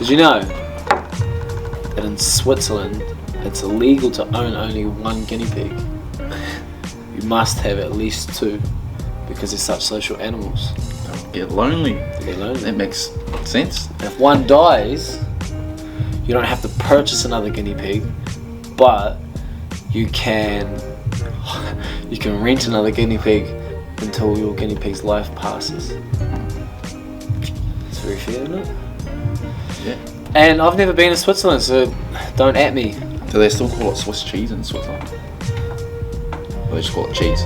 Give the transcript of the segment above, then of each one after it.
Did you know that in Switzerland it's illegal to own only one guinea pig? You must have at least two because they're such social animals. They'll get lonely. That makes sense. If one dies, you don't have to purchase another guinea pig, but you can rent another guinea pig until your guinea pig's life passes. It's very fair, isn't it? Yeah. And I've never been to Switzerland, so don't at me. Do they still call it Swiss cheese in Switzerland? Or they just call it cheese?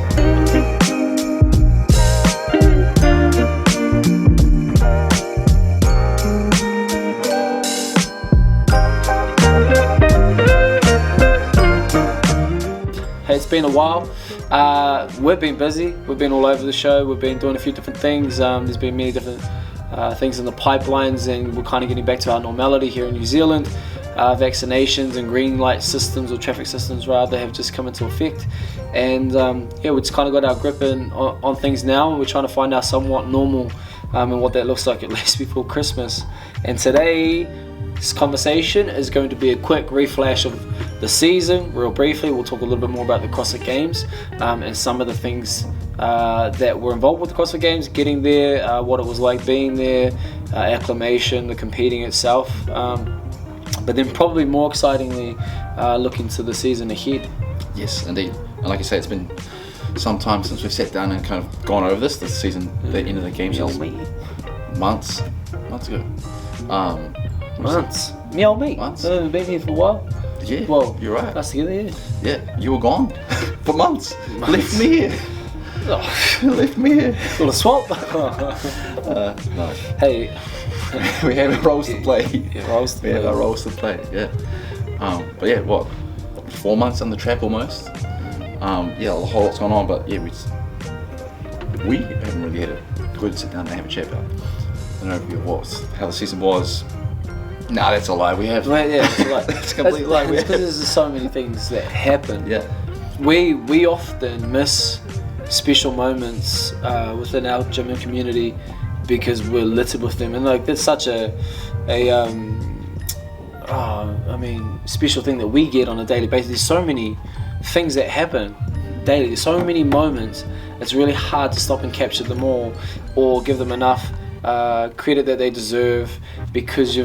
Hey, it's been a while. We've been busy. We've been all over the show. We've been doing a few different things. There's been many different things in the pipelines, and we're kind of getting back to our normality here in New Zealand. Vaccinations and green light systems, or traffic systems rather, have just come into effect, and we just kind of got our grip on things now, and we're trying to find our somewhat normal and what that looks like at least before Christmas. And today's conversation is going to be a quick reflash of the season. Real briefly, we'll talk a little bit more about the CrossFit Games and some of the things that were involved with the CrossFit Games, getting there, what it was like being there, acclimation, the competing itself, but then probably more excitingly, looking to the season ahead. Yes, indeed. And like I say, it's been some time since we've sat down and kind of gone over this season, the end of the Games. Months ago. Months. Me old me. Months. I've been here for a while. Yeah, well, you're right. Us together, yeah. Yeah, you were gone for months. Left me here. Left me here. Got a swap? No. Hey. We have roles to play. Yeah, roles to play. We have our roles to play, yeah. But yeah, 4 months on the track almost. A whole lot's going on, but yeah, we haven't really had a good sit down and have a chat about an overview of how the season was. Nah, that's a lie. We have. Well, yeah, it's a lie. It's a complete lie. It's because there's so many things that happen. Yeah. We often miss special moments within our gym and community because we're littered with them, and like that's such a special thing that we get on a daily basis. There's so many things that happen daily. There's so many moments. It's really hard to stop and capture them all, or give them enough credit that they deserve, because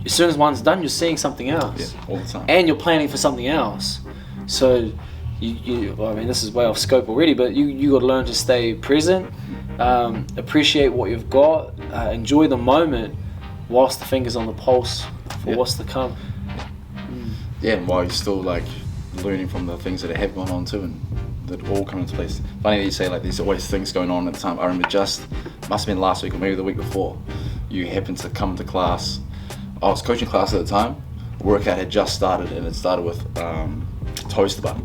as soon as one's done, you're seeing something else. Yeah, all the time. And you're planning for something else. So this is way off scope already, but you got to learn to stay present, appreciate what you've got, enjoy the moment whilst the finger's on the pulse for what's to come. Yeah, and while you're still like learning from the things that have gone on too, and that all come into place. Funny that you say like there's always things going on at the time. I remember must have been last week or maybe the week before, you happened to come to class. I was coaching class at the time. Workout had just started, and it started with toaster bar.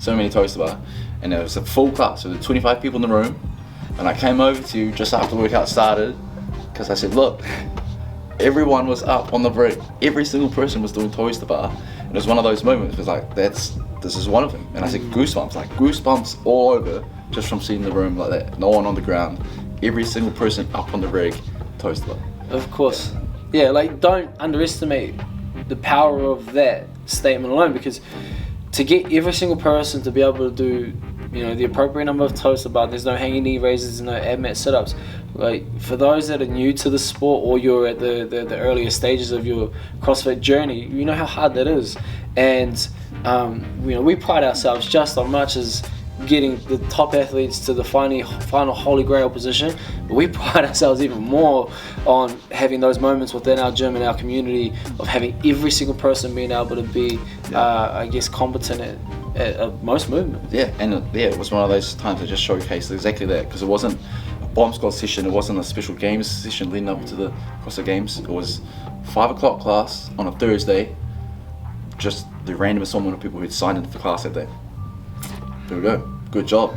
So many toaster bar, and it was a full class. So there were 25 people in the room, and I came over to you just after the workout started, because I said, look, everyone was up on the brick. Every single person was doing toaster bar, and it was one of those moments. It was like, this is one of them. And I said, goosebumps all over just from seeing the room like that. No one on the ground. Every single person up on the rig, toaster bar. Of course. Yeah, like don't underestimate the power of that statement alone, because to get every single person to be able to do, the appropriate number of toaster bar, there's no hanging knee raises, there's no ab mat sit-ups. Like for those that are new to the sport, or you're at the earlier stages of your CrossFit journey, you know how hard that is. And we pride ourselves just as much as getting the top athletes to the final holy grail position, but we pride ourselves even more on having those moments within our gym and our community of having every single person being able to be competent at most movements. Yeah, and it was one of those times that just showcased exactly that, because it wasn't a bomb squad session, it wasn't a special games session leading up to the CrossFit Games. It was 5 o'clock class on a Thursday, just the random assortment of people who'd signed into the class that day. There we go. Good job.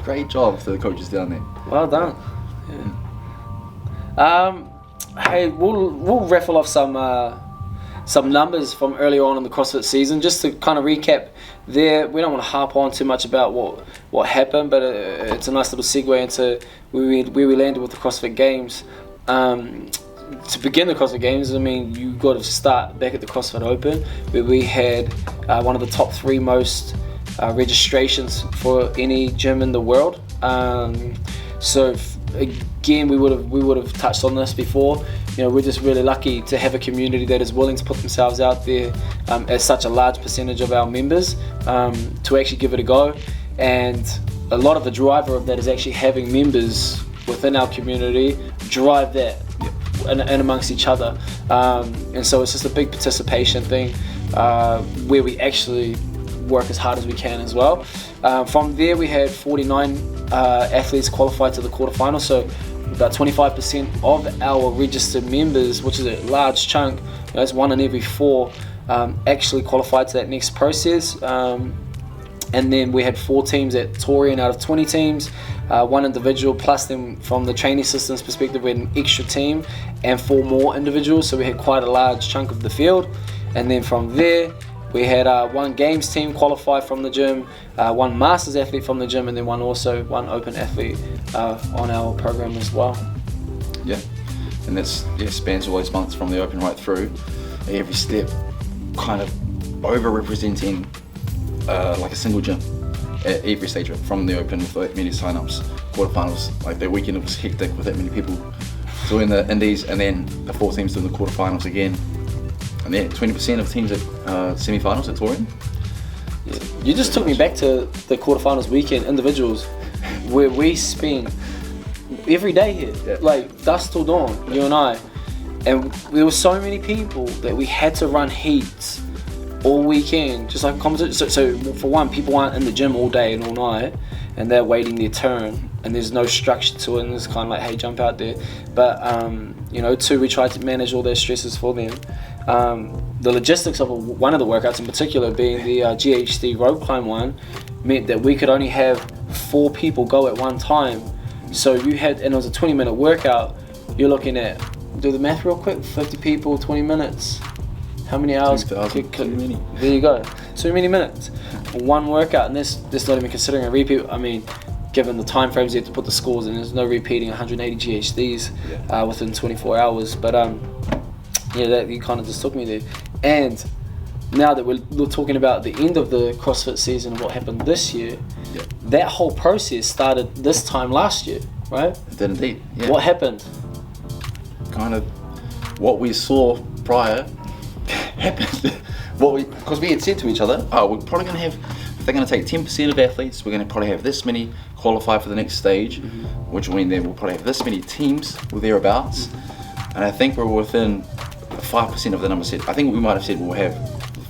Great job to the coaches down there. Well done. Yeah. Hey, we'll raffle off some numbers from earlier on in the CrossFit season, just to kind of recap there. We don't want to harp on too much about what happened, but it's a nice little segue into where we landed with the CrossFit Games. to begin the CrossFit Games, I mean, you got to start back at the CrossFit Open, where we had one of the top 3 most registrations for any gym in the world. So again, we would have touched on this before. You know, we're just really lucky to have a community that is willing to put themselves out there as such a large percentage of our members to actually give it a go. And a lot of the driver of that is actually having members within our community drive that and amongst each other. And so it's just a big participation thing where we actually work as hard as we can as well. From there, we had 49 athletes qualified to the quarterfinals, so about 25% of our registered members, which is a large chunk, you know, it's 1 in every 4, actually qualified to that next process. And then we had 4 teams at Torian out of 20 teams, 1 individual, plus then from the training systems perspective, we had an extra team and 4 more individuals, so we had quite a large chunk of the field. And then from there, we had 1 games team qualify from the gym, 1 masters athlete from the gym, and then 1 open athlete on our program as well. Yeah, and that's spans all those months from the open right through. Every step kind of over-representing like a single gym at every stage of it, from the open with that many sign-ups, quarterfinals. Like that weekend it was hectic with that many people doing the indies, and then the 4 teams doing the quarterfinals again. And then 20% of teams at semi-finals at Torian. Yeah. You just took me back to the quarterfinals weekend individuals, where we spent every day here, like dusk till dawn, you and I. And there were so many people that we had to run heats all weekend, just like a competition. So for one, people aren't in the gym all day and all night, and they're waiting their turn, and there's no structure to it, and it's kind of like, hey, jump out there. But you know, 2, we tried to manage all their stresses for them. The logistics of one of the workouts in particular, being the GHD rope climb one, meant that we could only have 4 people go at one time. So you had, and it was a 20-minute workout. You're looking at, do the math real quick, 50 people, 20 minutes. How many hours? Too many. There you go. Too many minutes for one workout, and this not even considering a repeat. I mean, given the time frames you have to put the scores in, there's no repeating 180 GHDs within 24 hours. But yeah, that you kind of just took me there. And now that we're talking about the end of the CrossFit season and what happened this year, that whole process started this time last year, right? It did indeed. Yeah. What happened? Kind of what we saw prior happened. Because we had said to each other, we're probably going to have, if they're going to take 10% of athletes, we're going to probably have this many qualify for the next stage, which will mean that we'll probably have this many teams or thereabouts. And I think we're within 5% of the number said. I think we might have said we'll have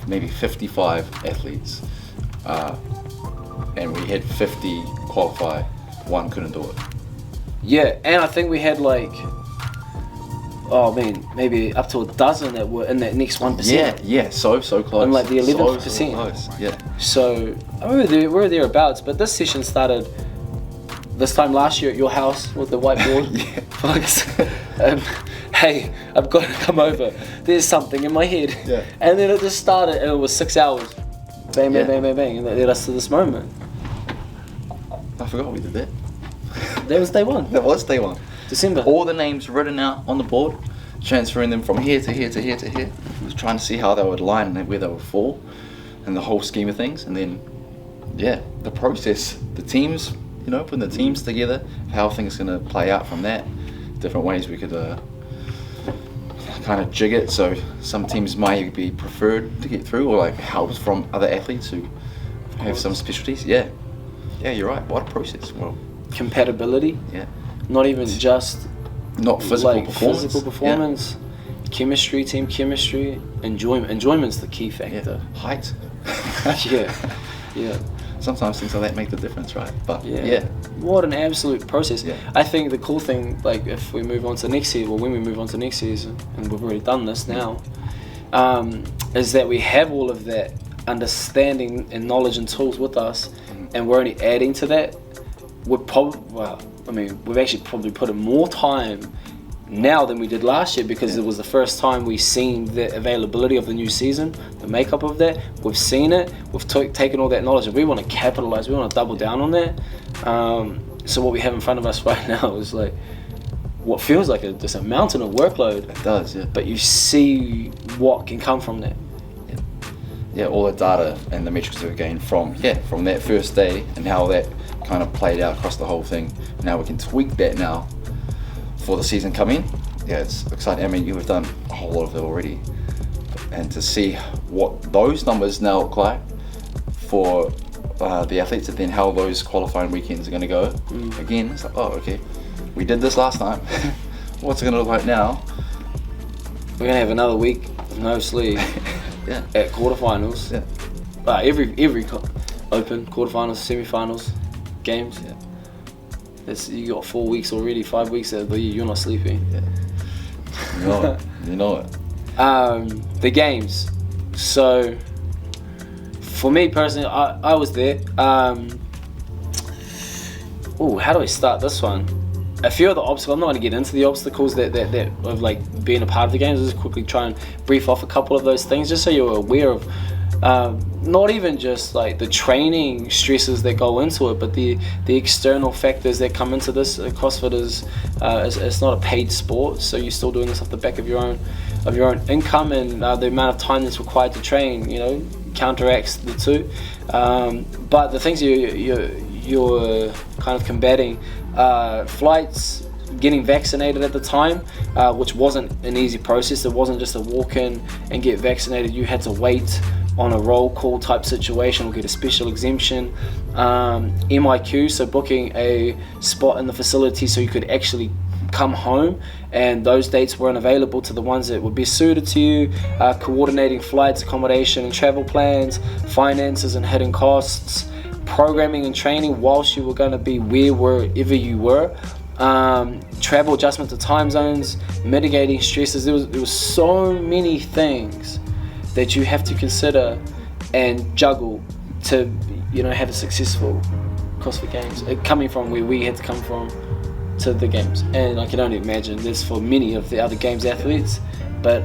maybe 55 athletes, and we had 50 qualify, 1 couldn't do it. Yeah, and I think we had like, oh man, maybe up to a dozen that were in that next 1%. Yeah, so close. And like the 11%. So close. Yeah. So we were thereabouts, but this session started this time last year at your house with the whiteboard. Hey, I've got to come over. There's something in my head. Yeah. And then it just started, and it was 6 hours. Bang, bang, bang, bang, bang, and that led us to this moment. I forgot we did that. That was day 1. That was day 1. December. All the names written out on the board, transferring them from here to here to here to here. Was trying to see how they would line and where they would fall, and the whole scheme of things. And then, the process, the teams, putting the teams together, how things going to play out from that. Different ways we could kind of jig it. So some teams might be preferred to get through, or like help from other athletes who have some specialties. Yeah, you're right. What a process. Well, compatibility. Yeah. Not even just not physical like performance. Physical performance, chemistry, team chemistry, enjoyment. Enjoyment's the key factor. Yeah. Height. yeah. Sometimes things like that make the difference, right? But what an absolute process. Yeah. I think the cool thing, like if we move on to next season, when we move on to next season, and we've already done this now, is that we have all of that understanding and knowledge and tools with us, and we're only adding to that. We've actually probably put in more time now than we did last year, because it was the first time we've seen the availability of the new season, the makeup of that. We've seen it, we've taken all that knowledge, and we want to capitalize, we want to double down on that. So what we have in front of us right now is like, what feels like just a mountain of workload. It does, yeah. But you see what can come from that. Yeah, all the data and the metrics that we gained from that first day and how that kind of played out across the whole thing. Now we can tweak that now for the season coming. Yeah, it's exciting. I mean, you've done a whole lot of it already. And to see what those numbers now look like for the athletes, and then how those qualifying weekends are going to go. Again, it's like, oh, okay, we did this last time. What's it going to look like now? We're going to have another week of no sleep at quarterfinals. Yeah. Every open, quarterfinals, semi-finals, games. Yeah. You got 4 weeks already, 5 weeks out of the year, you're not sleeping. Yeah. You know it. The games. So, for me personally, I was there. How do I start this one? A few of the obstacles, I'm not going to get into the obstacles that of like being a part of the games. I'll just quickly try and brief off a couple of those things, just so you're aware of not even just like the training stresses that go into it, but the external factors that come into this. CrossFit is it's not a paid sport, so you're still doing this off the back of your own income, and the amount of time that's required to train, counteracts the two. But the things you're kind of combating, flights, getting vaccinated at the time, which wasn't an easy process. It wasn't just a walk in and get vaccinated. You had to wait on a roll call type situation or get a special exemption. MIQ, so booking a spot in the facility so you could actually come home, and those dates weren't available to the ones that would be suited to you. Coordinating flights, accommodation and travel plans, finances and hidden costs, programming and training whilst you were going to be wherever you were, travel adjustment to time zones, mitigating stresses. There was so many things that you have to consider and juggle to have a successful CrossFit Games, coming from where we had to come from to the games. And I can only imagine this for many of the other games athletes, but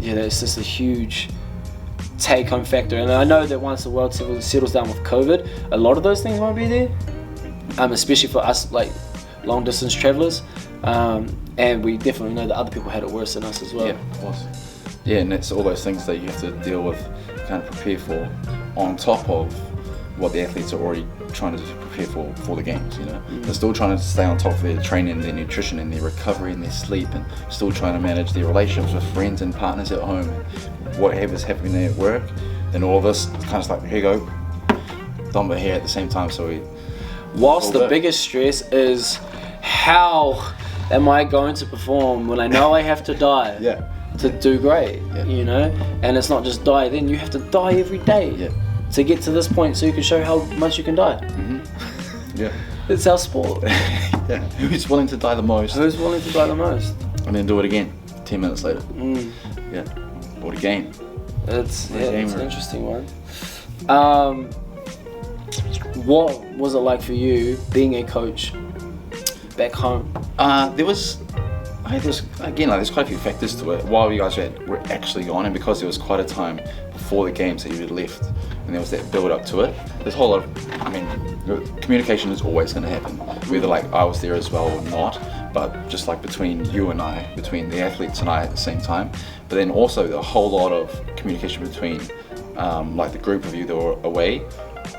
it's just a huge take-home factor. And I know that once the world settles down with COVID, a lot of those things won't be there, especially for us like long distance travelers, and we definitely know that other people had it worse than us as well. Yeah, of course. Yeah, and it's all those things that you have to deal with, kind of prepare for, on top of what the athletes are already trying to prepare for the games. They're still trying to stay on top of their training, their nutrition, and their recovery, and their sleep, and still trying to manage their relationships with friends and partners at home, and whatever's happening at work. And all of this kind of like, here you go, dump it here at the same time. So whilst the biggest stress is, how am I going to perform when I know I have to die to do great? And it's not just die, then you have to die every day to get to this point so you can show how much you can die. It's our sport. Who's willing to die the most? And then do it again 10 minutes later. What a game. It's an interesting one. What was it like for you being a coach back home? There's quite a few factors to it. While you guys were actually gone, and because there was quite a time before the games that you had left, and there was that build up to it, there's a whole lot of, communication is always going to happen, whether like I was there as well or not, but just like between you and I, between the athletes and I at the same time. But then also a whole lot of communication between like the group of you that were away,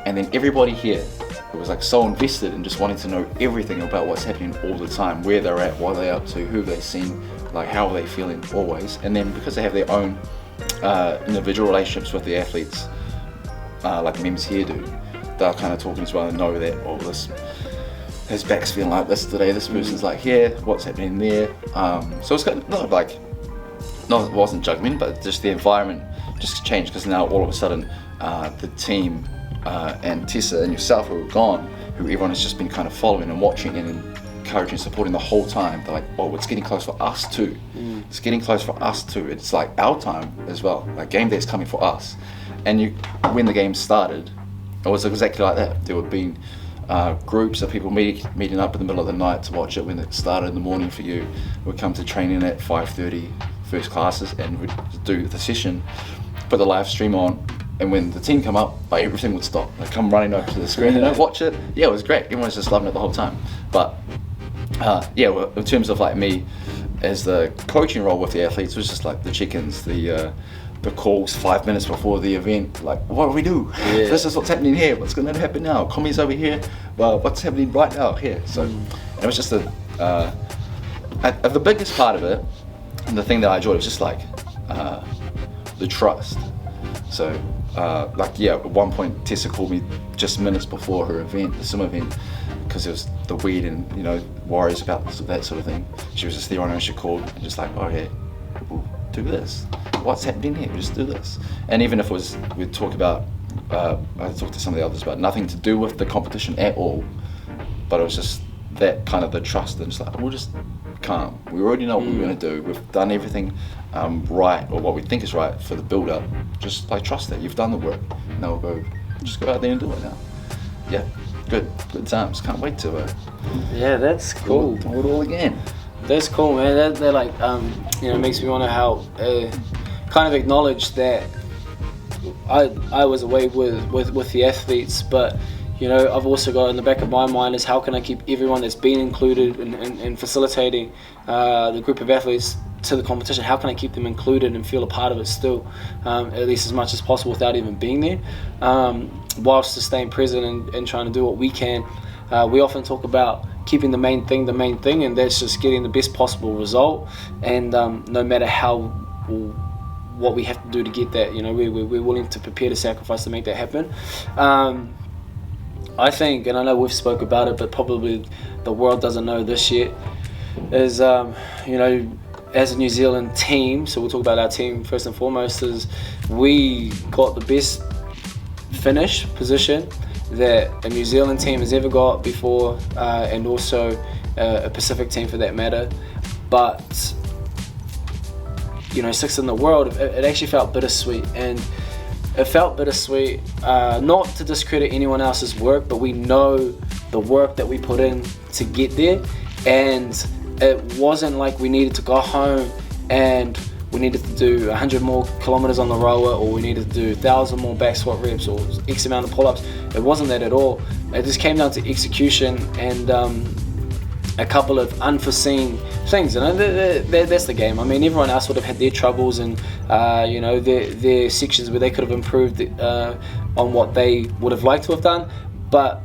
and then everybody here. It was like so invested in just wanting to know everything about what's happening all the time, where they're at, what they're up to, who they've seen, like how are they feeling always. And then because they have their own individual relationships with the athletes, like the members here do, they're kind of talking as well and know that, his back's feeling like this today, this person's like here, what's happening there. So it's kind of it wasn't judgment, but just the environment just changed, because now all of a sudden the team and Tessa and yourself who were gone, who everyone has just been kind of following and watching and encouraging and supporting the whole time. They're like, oh, it's getting close for us too. It's getting close for us too. It's like our time as well. Like game day is coming for us. And when the game started, it was exactly like that. There would be groups of people meeting up in the middle of the night to watch it when it started in the morning for you. We'd come to training at 5:30, first classes, and we'd do the session, put the live stream on. And when the team come up, like everything would stop. They'd come running over to the screen and I'd watch it. Yeah, it was great. Everyone was just loving it the whole time. But Yeah, well, in terms of like me as the coaching role with the athletes, it was just like the check-ins, the calls 5 minutes before the event, like, what do we do? Yeah. This is what's happening here, what's going to happen now? Commie's over here, well, what's happening right now here? So and it was just the biggest part of it, and the thing that I enjoyed was just like the trust. So like, yeah, at one point Tessa called me just minutes before her event, the swim event, because it was the weed and, you know, worries about that sort of thing. She was just there on her, she called and just like, oh yeah, we'll do this. What's happening here? We'll just do this. And even if it was, we'd talk about, I talked to some of the others about nothing to do with the competition at all, but it was just that kind of the trust and just like, we'll just calm. We already know what we're going to do. We've done everything right, or what we think is right for the build-up. Just like trust that you've done the work. Now we'll just go out there and do it now. Yeah, good times. Can't wait to Yeah, that's cool. do it all again. That's cool, man. That like you know, makes me want to help kind of acknowledge that I was away with the athletes, but you know, I've also got in the back of my mind is how can I keep everyone that's been included in facilitating the group of athletes to the competition, how can I keep them included and feel a part of it still, at least as much as possible without even being there, whilst staying present and trying to do what we can. We often talk about keeping the main thing, and that's just getting the best possible result, and no matter what we have to do to get that, you know, we're willing to prepare to sacrifice to make that happen. I think, and I know we've spoke about it, but probably the world doesn't know this yet, is, you know, as a New Zealand team, so we'll talk about our team first and foremost, is we got the best finish position that a New Zealand team has ever got before, and also a Pacific team for that matter. But, you know, sixth in the world, it actually felt bittersweet. And it felt bittersweet, not to discredit anyone else's work, but we know the work that we put in to get there, and it wasn't like we needed to go home and we needed to do 100 more kilometers on the rower, or we needed to do 1,000 more back squat reps, or X amount of pull-ups. It wasn't that at all. It just came down to execution and a couple of unforeseen things, and that's the game. I mean, everyone else would have had their troubles and you know, their sections where they could have improved on what they would have liked to have done, but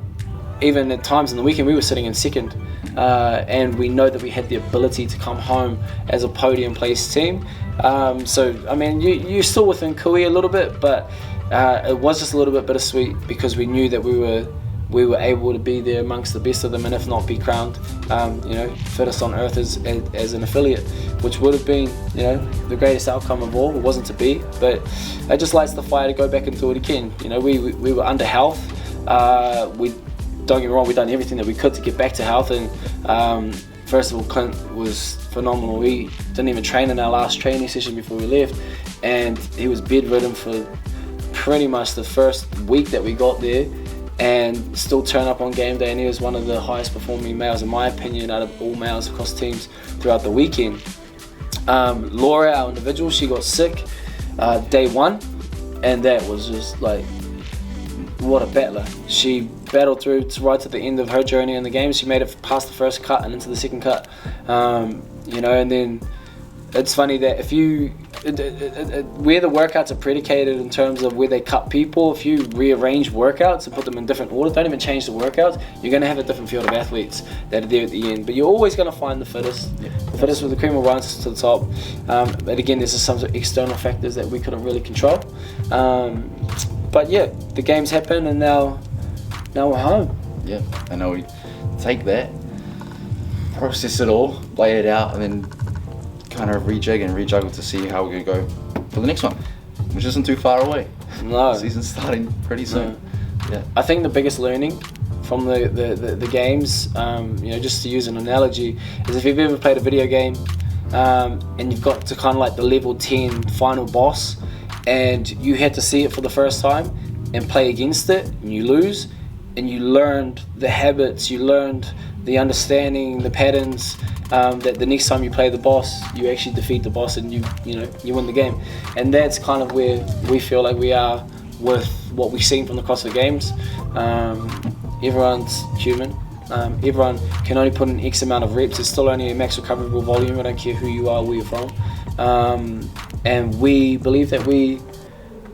even at times in the weekend we were sitting in second, and we know that we had the ability to come home as a podium place team. So I mean, you're still within Kui a little bit, but it was just a little bit bittersweet because we knew that we were able to be there amongst the best of them, and if not be crowned, you know, fittest on earth as an affiliate, which would have been, you know, the greatest outcome of all. It wasn't to be, but it just lights the fire to go back and do it again. You know, we were under health. Don't get me wrong, we've done everything that we could to get back to health, and first of all, Clint was phenomenal. We didn't even train in our last training session before we left, and he was bedridden for pretty much the first week that we got there, and still turn up on game day, and he was one of the highest performing males, in my opinion, out of all males across teams throughout the weekend. Laura, our individual, she got sick day one, and that was just like, what a battler. She battled through right to the end of her journey in the game. She made it past the first cut and into the second cut, you know. And then it's funny that if you where the workouts are predicated in terms of where they cut people, if you rearrange workouts and put them in different order, don't even change the workouts, you're going to have a different field of athletes that are there at the end. But you're always going to find the fittest. The fittest with the cream will rise to the top. But again, there's some sort of external factors that we couldn't really control. But yeah, the games happen, and now we're home. Yeah, and now we take that, process it all, lay it out, and then kind of rejig and rejuggle to see how we're going to go for the next one, which isn't too far away. No. Season's starting pretty soon. No. Yeah. I think the biggest learning from the games, you know, just to use an analogy, is if you've ever played a video game and you've got to kind of like the level 10 final boss, and you had to see it for the first time and play against it, and you lose, and you learned the habits, you learned the understanding, the patterns, that the next time you play the boss, you actually defeat the boss and you win the game. And that's kind of where we feel like we are with what we've seen from the CrossFit Games. Everyone's human, Everyone can only put in X amount of reps. It's still only a max recoverable volume. I don't care who you are, where you're from. And we believe that we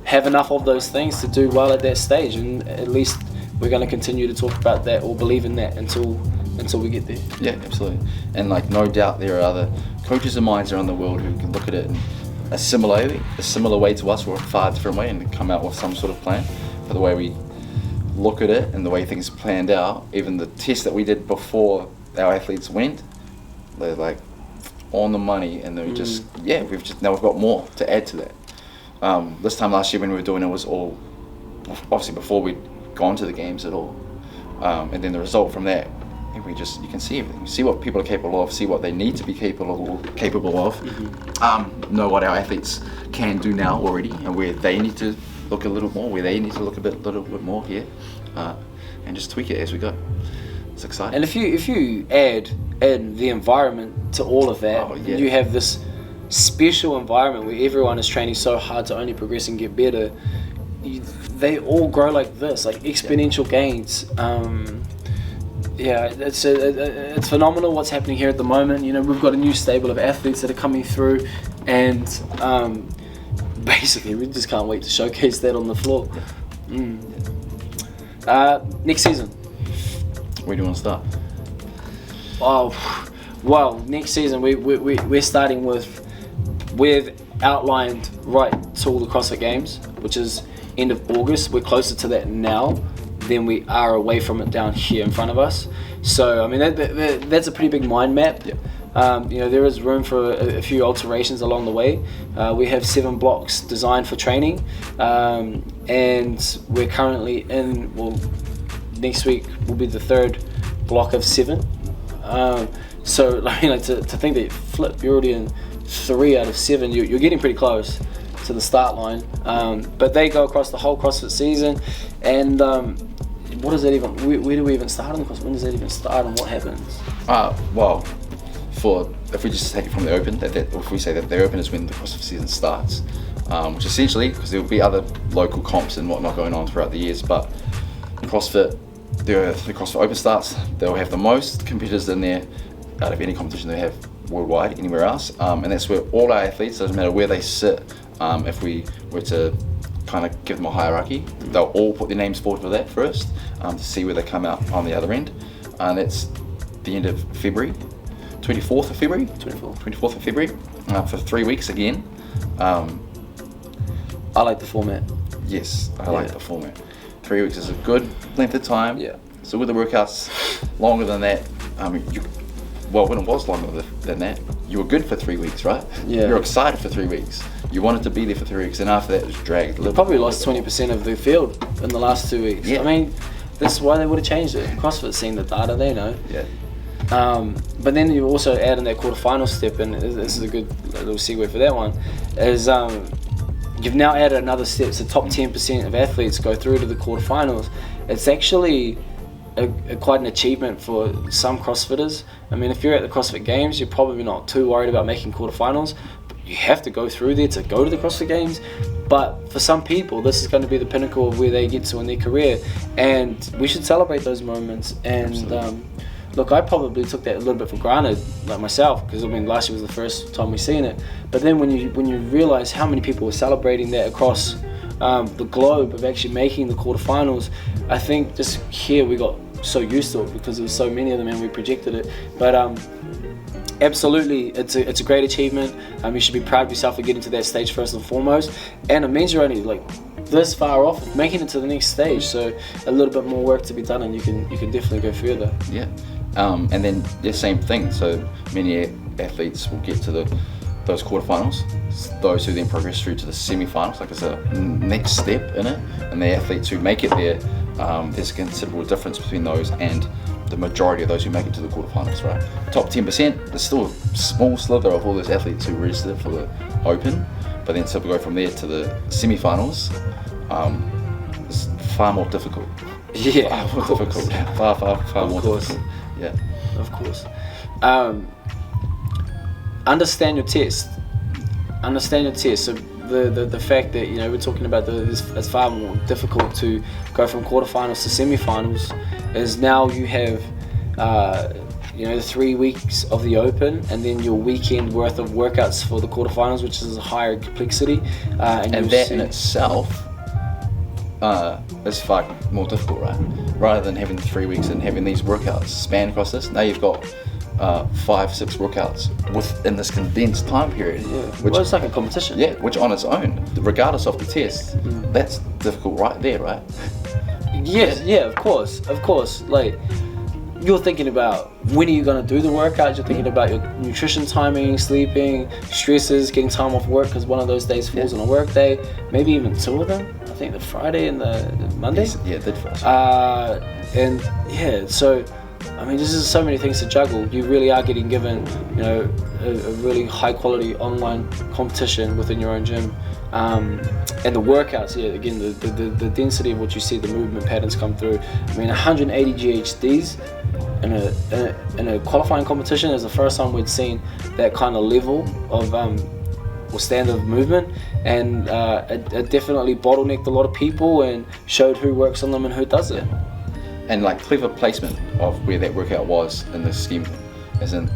have enough of those things to do well at that stage, and at least we're going to continue to talk about that or believe in that until we get there. Yeah, absolutely. And like, no doubt there are other coaches and minds around the world who can look at it in a similar way to us, or a far different way, and come out with some sort of plan. For the way we look at it and the way things planned out, even the test that we did before our athletes went, they're like on the money, and they're just we've got more to add to that. This time last year when we were doing it was all obviously before we'd gone to the games at all, and then the result from that, you can see everything. You see what people are capable of, see what they need to be capable of, know what our athletes can do now already, and where they need to look a little more, where they need to look a little bit more here, and just tweak it as we go. It's exciting. And if you add the environment to all of that, you have this special environment where everyone is training so hard to only progress and get better. They all grow like this, like exponential gains. It's phenomenal what's happening here at the moment. You know, we've got a new stable of athletes that are coming through, and basically we just can't wait to showcase that on the floor. Next season, where do you want to start? Well, next season we're starting with, we've outlined right till the CrossFit Games, which is end of August. We're closer to that now than we are away from it down here in front of us. So I mean that's a pretty big mind map. There is room for a few alterations along the way. We have 7 blocks designed for training, and we're currently in, next week will be the 3rd block of 7. So to think that you're already in 3 out of 7, you're getting pretty close to the start line. But they go across the whole CrossFit season, and what does that even? Where do we even start on the CrossFit? When does that even start, and what happens? If we just take it from the Open, if we say that the Open is when the CrossFit season starts, which essentially, because there will be other local comps and whatnot going on throughout the years, but CrossFit, the CrossFit Open starts, they'll have the most competitors in there out of any competition they have worldwide, anywhere else, and that's where all our athletes, doesn't matter where they sit, if we were to kind of give them a hierarchy, they'll all put their names forward for that first, to see where they come out on the other end, and it's the end of February, 24th of February, for 3 weeks again. I like the format. Yes, I like the format. 3 weeks is a good length of time. Yeah. So with the workouts longer than that, when it was longer than that, you were good for 3 weeks, right? Yeah. You were excited for 3 weeks. You wanted to be there for 3 weeks, and after that it was dragged. They probably lost 20% of the field in the last 2 weeks. Yeah. I mean, this is why they would have changed it. CrossFit's seen the data, they know. Yeah. But then you also add in that quarterfinal step, and this is a good little segue for that one, is you've now added another step. So top 10% of athletes go through to the quarterfinals. It's actually quite an achievement for some CrossFitters. I mean, if you're at the CrossFit Games, you're probably not too worried about making quarterfinals, but you have to go through there to go to the CrossFit Games. But for some people, this is going to be the pinnacle of where they get to in their career, and we should celebrate those moments. And look, I probably took that a little bit for granted, like myself, because I mean, last year was the first time we seen it. But then when you realize how many people were celebrating that across the globe of actually making the quarterfinals, I think just here we got so used to it because there was so many of them and we projected it. But absolutely, it's a great achievement. You should be proud of yourself for getting to that stage first and foremost. And it means you're only like this far off of making it to the next stage. So a little bit more work to be done, and you can definitely go further. Yeah. And then the same thing. So many athletes will get to those quarterfinals. Those who then progress through to the semi-finals, like it's a next step in it. And the athletes who make it there, there's a considerable difference between those and the majority of those who make it to the quarterfinals, right? Top 10%, there's still a small sliver of all those athletes who register for the Open, but then to go from there to the semi-finals, it's far more difficult. Yeah, far more difficult. Far more difficult. Yeah, of course. Understand your test. So the fact that we're talking about it's far more difficult to go from quarterfinals to semi-finals is now you have the 3 weeks of the Open, and then your weekend worth of workouts for the quarterfinals, which is a higher complexity. And that in itself is far more difficult, right? Rather than having 3 weeks and having these workouts span across this, now you've got 5-6 workouts within this condensed time period. Yeah. Which it's like a competition. Yeah, which on its own, regardless of the test, that's difficult right there, right? Yeah, of course. Like, you're thinking about when are you going to do the workouts, you're thinking about your nutrition timing, sleeping, stresses, getting time off work because one of those days falls on a work day, maybe even 2 of them. I think the Friday and the Monday. Yes, yeah, it did for us. So I mean, there's just so many things to juggle. You really are getting given, a really high quality online competition within your own gym. And the workouts, again, the density of what you see, the movement patterns come through. I mean, 180 GHDs in a qualifying competition is the first time we'd seen that kind of level of or standard of movement, and it definitely bottlenecked a lot of people and showed who works on them and who doesn't. And like clever placement of where that workout was in the scheme, as in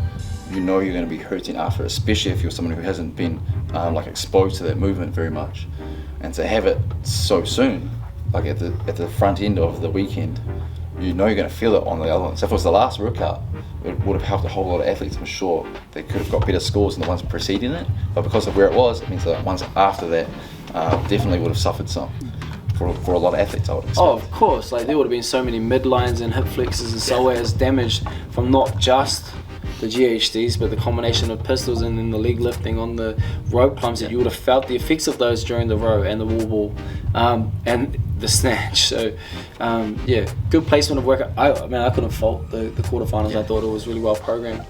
you're going to be hurting after, especially if you're someone who hasn't been exposed to that movement very much, and to have it so soon, like at the front end of the weekend, you're going to feel it on the other one. So if it was the last workout, it would have helped a whole lot of athletes. I'm sure they could have got better scores than the ones preceding it, but because of where it was, it means that ones after that definitely would have suffered some. For a lot of athletes, I would expect. Oh, of course. Like, there would have been so many midlines and hip flexors and psoas damaged from not just the GHDs, but the combination of pistols and then the leg lifting on the rope climbs that you would have felt the effects of those during the row and the wall ball and the snatch. So, good placement of work. I couldn't fault the quarterfinals. Yeah. I thought it was really well programmed.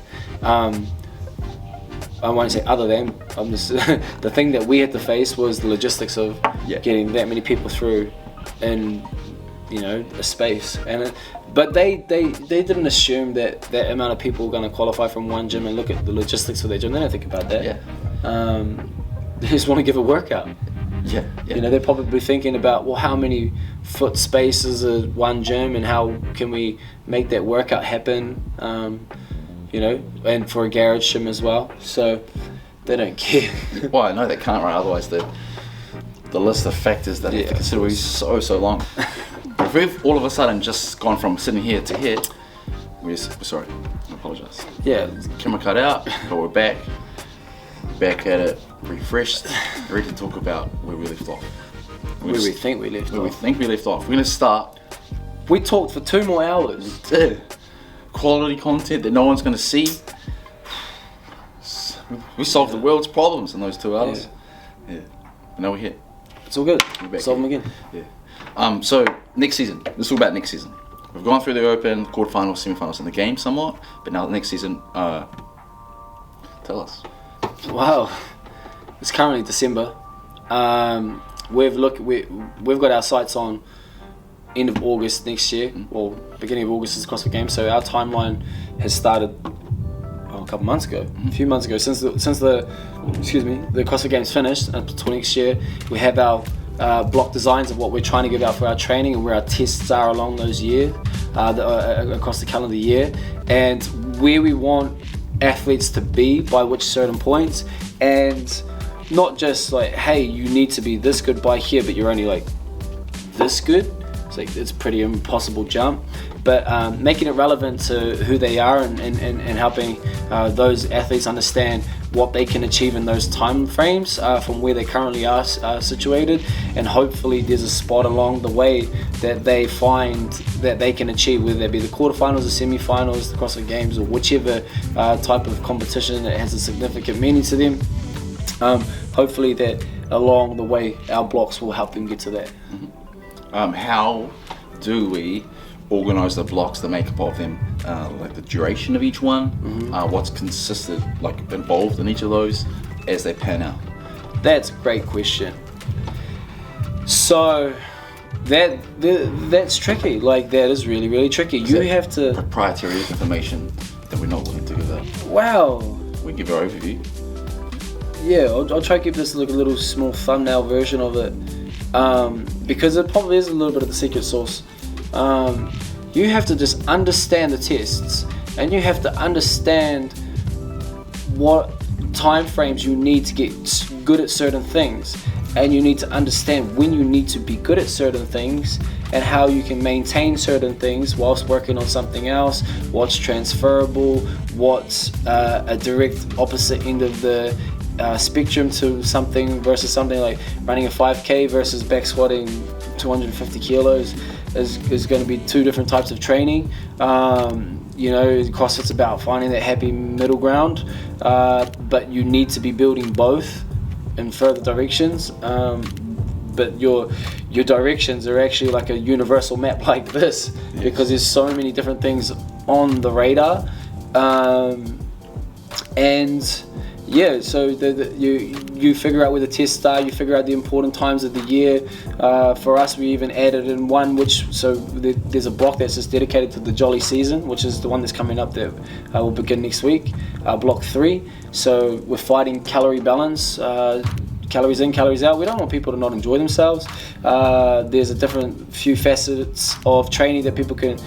I won't say other than, I'm just the thing that we had to face was the logistics of getting that many people through in a space, but they didn't assume that amount of people were going to qualify from one gym and look at the logistics of their gym. They don't think about that. They just want to give a workout. They're probably thinking about, well, how many foot spaces is one gym and how can we make that workout happen, and for a garage gym as well. So they don't care. Well, no, they can't, right? Otherwise the list of factors that they have to consider will be so long. If we've all of a sudden just gone from sitting here to here, we're sorry, I apologise. Yeah. Camera cut out, but we're back at it, refreshed, ready to talk about where we left off. Where we think we left off. We're going to start. We talked for 2 more hours. Quality content that no one's going to see. We solved the world's problems in those 2 hours. Yeah. But now we're here. It's all good. Solve them again. Yeah. So next season. This is all about next season. We've gone through the Open, quarterfinals, semi-finals, and the game somewhat. But now next season, tell us. Wow. It's currently December. We've got our sights on end of August next year, or beginning of August is the CrossFit Games. So our timeline has started a couple months ago, a few months ago, since the CrossFit Games finished until next year. We have our block designs of what we're trying to give out for our training and where our tests are along those years, across the calendar year, and where we want athletes to be by which certain points, and not just like, hey, you need to be this good by here, but you're only like this good. It's a pretty impossible jump, but making it relevant to who they are and helping those athletes understand what they can achieve in those time frames from where they currently are situated, and hopefully there's a spot along the way that they find that they can achieve, whether that be the quarterfinals, the semi-finals, the CrossFit Games, or whichever type of competition that has a significant meaning to them. Hopefully that along the way our blocks will help them get to that. How do we organise the blocks, the makeup of them, like the duration of each one, what's consistent, like involved in each of those as they pan out? That's a great question. So that's tricky. Like, that is really, really tricky. You have to... Proprietary information that we're not willing to give out. Wow. We give our overview. Yeah, I'll try to give this like a little small thumbnail version of it. Because it probably is a little bit of the secret sauce. you have to just understand the tests, and you have to understand what time frames you need to get good at certain things, and you need to understand when you need to be good at certain things and how you can maintain certain things whilst working on something else, what's transferable, what's a direct opposite end of the spectrum to something versus something like running a 5k versus back squatting 250 kilos is going to be two different types of training. CrossFit's about finding that happy middle ground, but you need to be building both in further directions. But your directions are actually like a universal map like this, because there's so many different things on the radar, so you figure out where the tests are, you figure out the important times of the year. For us, we even added in one there's a block that's just dedicated to the jolly season, which is the one that's coming up that will begin next week, block 3. So we're fighting calorie balance, calories in, calories out. We don't want people to not enjoy themselves. There's a different few facets of training that people can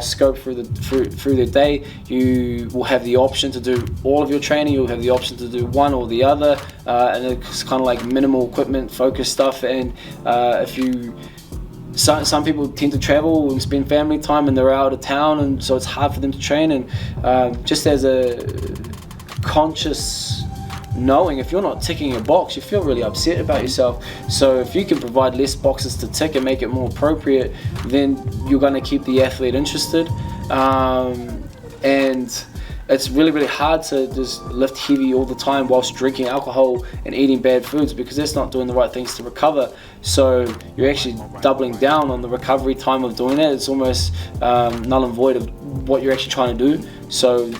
scope through their day. You will have the option to do all of your training. You'll have the option to do one or the other, and it's kind of like minimal equipment focused stuff. And some people tend to travel and spend family time, and they're out of town, and so it's hard for them to train. And just as a conscious knowing, if you're not ticking a box, you feel really upset about yourself. So if you can provide less boxes to tick and make it more appropriate, then you're going to keep the athlete interested. And it's really, really hard to just lift heavy all the time whilst drinking alcohol and eating bad foods, because that's not doing the right things to recover. So you're actually doubling down on the recovery time of doing that. It's almost null and void of what you're actually trying to do. So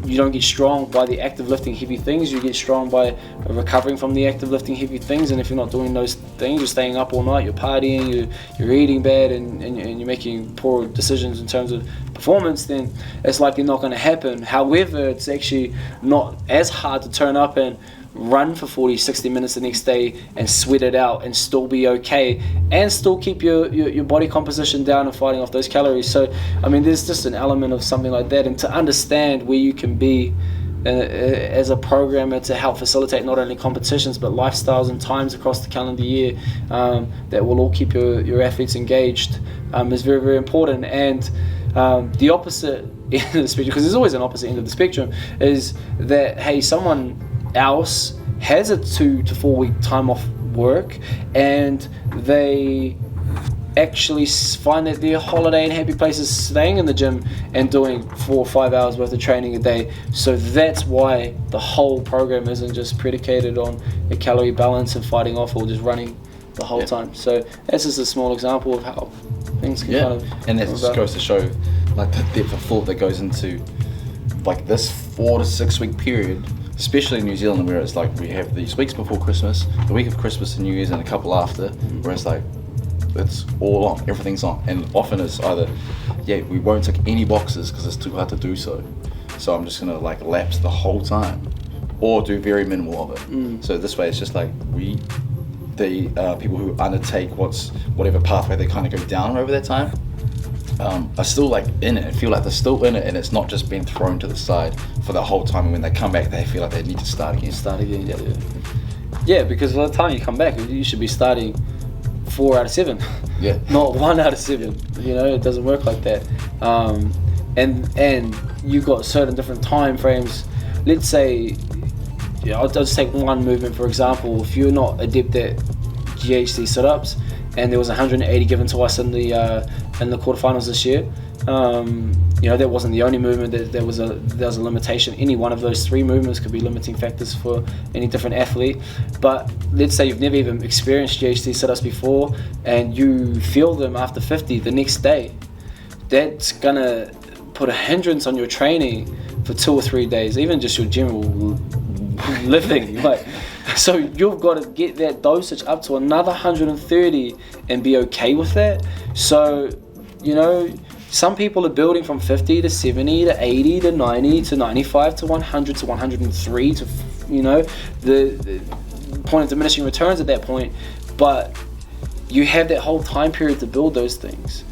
you don't get strong by the act of lifting heavy things, you get strong by recovering from the act of lifting heavy things. And if you're not doing those things, you're staying up all night, you're partying, you're eating bad, and you're making poor decisions in terms of performance, then it's likely not going to happen. However, it's actually not as hard to turn up and run for 40-60 minutes the next day and sweat it out and still be okay and still keep your body composition down and fighting off those calories. So I mean, there's just an element of something like that, and to understand where you can be as a programmer to help facilitate not only competitions but lifestyles and times across the calendar year that will all keep your athletes engaged is very, very important. And the opposite end of the spectrum, because there's always an opposite end of the spectrum, is that hey, someone else has a 2 to 4 week time off work, and they actually find that their holiday and happy place is staying in the gym and doing 4 or 5 hours worth of training a day. So that's why the whole program isn't just predicated on a calorie balance and fighting off or just running the whole time. So that's just a small example of how things can kind of, and that just goes to show like the depth of thought that goes into like this 4 to 6 week period, especially in New Zealand, where it's like we have these weeks before Christmas, the week of Christmas and New Year's, and a couple after, where it's like it's all on, everything's on, and often it's either we won't tick any boxes because it's too hard to do so I'm just gonna like lapse the whole time or do very minimal of it. So this way it's just like the people who undertake whatever pathway they kind of go down over that time are still like in it and feel like they're still in it, and it's not just been thrown to the side for the whole time, and when they come back they feel like they need to start again. Yeah, because by the time you come back you should be starting 4 out of 7, not 1 out of 7. You know, it doesn't work like that. And you've got certain different time frames. Let's say, I'll just take one movement for example. If you're not adept at GHD sit-ups, and there was 180 given to us in the quarterfinals this year, that wasn't the only movement. There was a limitation. Any one of those 3 movements could be limiting factors for any different athlete. But let's say you've never even experienced GHD sit-ups before, and you feel them after 50 the next day. That's gonna put a hindrance on your training for 2 or 3 days, even just your general living. So you've got to get that dosage up to another 130 and be okay with that. So, some people are building from 50 to 70 to 80 to 90 to 95 to 100 to 103 to, the point of diminishing returns at that point. But you have that whole time period to build those things.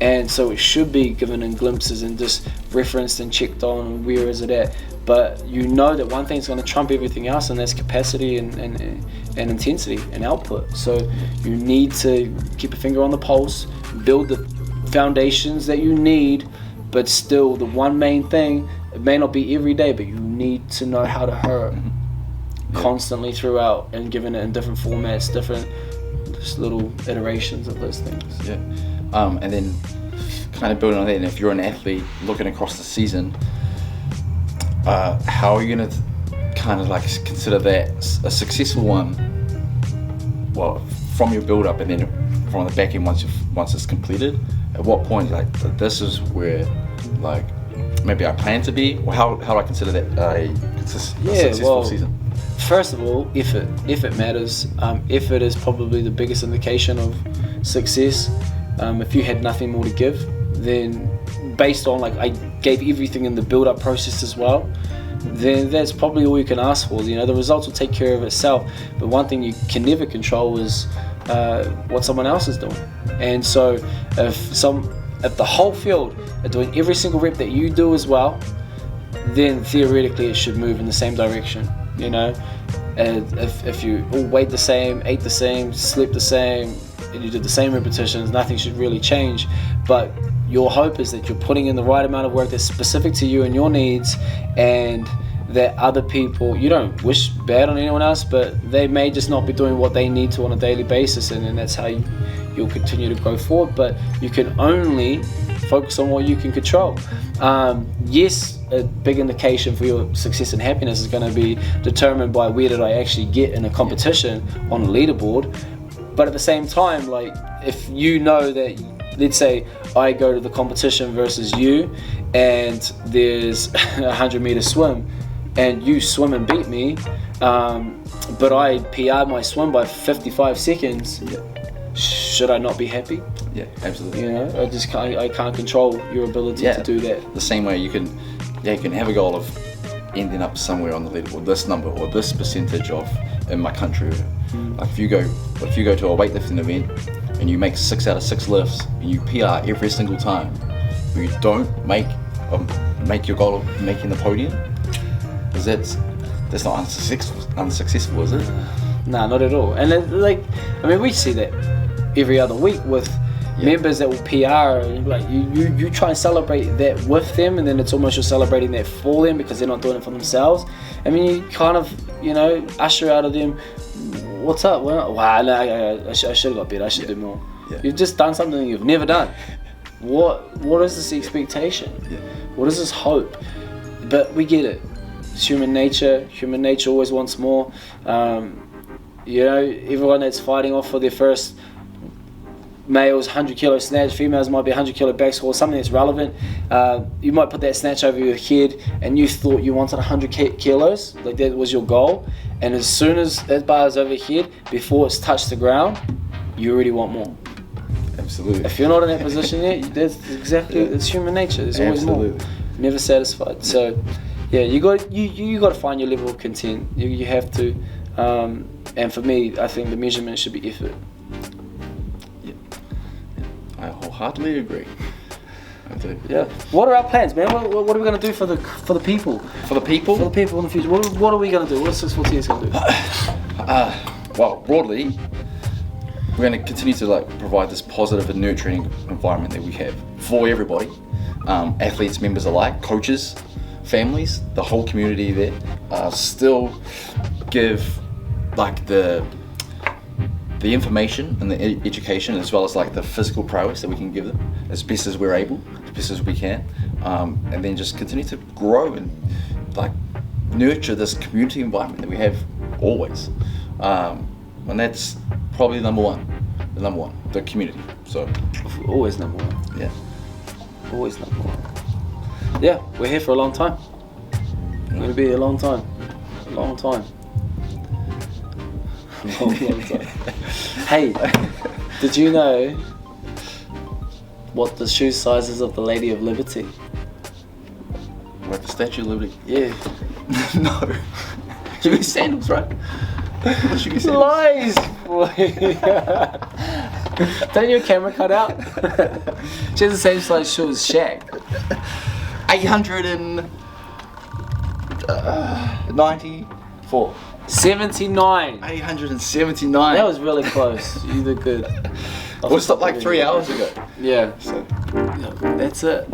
and so it should be given in glimpses and just referenced and checked on, where is it at. But you know that one thing's going to trump everything else, and that's capacity and intensity and output. So you need to keep a finger on the pulse, build the foundations that you need, but still the one main thing, it may not be every day, but you need to know how to hurt constantly throughout, and giving it in different formats, different just little iterations of those things. Yeah. And then kind of building on that, and if you're an athlete looking across the season, how are you going to kind of like consider that a successful one? Well, from your build up, and then from the back end once it's completed, at what point like this is where like maybe I plan to be, or how do I consider that a successful season? First of all, effort matters. Effort is probably the biggest indication of success. If you had nothing more to give, then based on like I gave everything in the build-up process as well, then that's probably all you can ask for. You know, the results will take care of itself. But one thing you can never control is what someone else is doing. And so if the whole field are doing every single rep that you do as well, then theoretically it should move in the same direction. You know, and if you all weighed the same, ate the same, slept the same, and you did the same repetitions, nothing should really change. But your hope is that you're putting in the right amount of work that's specific to you and your needs, and that other people, you don't wish bad on anyone else, but they may just not be doing what they need to on a daily basis, and then that's how you'll continue to go forward. But you can only focus on what you can control. Yes, a big indication for your success and happiness is going to be determined by where did I actually get in a competition on a leaderboard. But at the same time, like if you know that, let's say I go to the competition versus you, and there's a 100-meter swim, and you swim and beat me, but I PR'd my swim by 55 seconds. Should I not be happy? Yeah, absolutely. You know, I can't control your ability to do that. The same way you can have a goal of ending up somewhere on the leaderboard, this number or this percentage of in my country. Like if you go to a weightlifting event and you make 6 out of 6 lifts and you PR every single time, but you don't make your goal of making the podium, because that's not unsuccessful, is it? Nah, not at all. And we see that every other week with members that will PR, and like you try and celebrate that with them, and then it's almost you're celebrating that for them because they're not doing it for themselves. I mean, you kind of, usher out of them, what's up? Well, wow, no, I should have got better, I should do more. Yeah. You've just done something you've never done. What is this expectation? Yeah. What is this hope? But we get it. It's human nature. Human nature always wants more. Everyone that's fighting off for their first males 100 kilo snatch, females might be 100 kilo back squat, something that's relevant. You might put that snatch over your head and you thought you wanted 100 kilos, like that was your goal, and as soon as that bar is overhead, before it's touched the ground, you already want more. Absolutely. If you're not in that position yet, that's exactly, it's human nature. There's always more. Never satisfied. So yeah, you got to find your level of content. You have to, and for me, I think the measurement should be effort. I wholeheartedly agree. Yeah. What are our plans, man? What are we going to do for the people? For the people? For the people in the future. What are we going to do? What's 614 going to do? Well, broadly, we're going to continue to provide this positive and nurturing environment that we have for everybody, athletes, members alike, coaches, families, the whole community there. Still give the information and the education, as well as the physical prowess that we can give them as best as we're able, as best as we can, and then just continue to grow and nurture this community environment that we have always, and that's probably the number one, the community. So always number one. Yeah, always number one. Yeah, we're here for a long time. We're going to be a long time. Long time. Long time. Hey, did you know what the shoe size is of the Lady of Liberty? Like the Statue of Liberty? Yeah. No. She wears sandals, right? She wears sandals. Lies, boy. Don't your camera cut out? She has the same size shoe as Shaq. 894. 79. 879. That was really close. You did good. It was like 3 hours ago. Yeah. So. Yeah, that's it.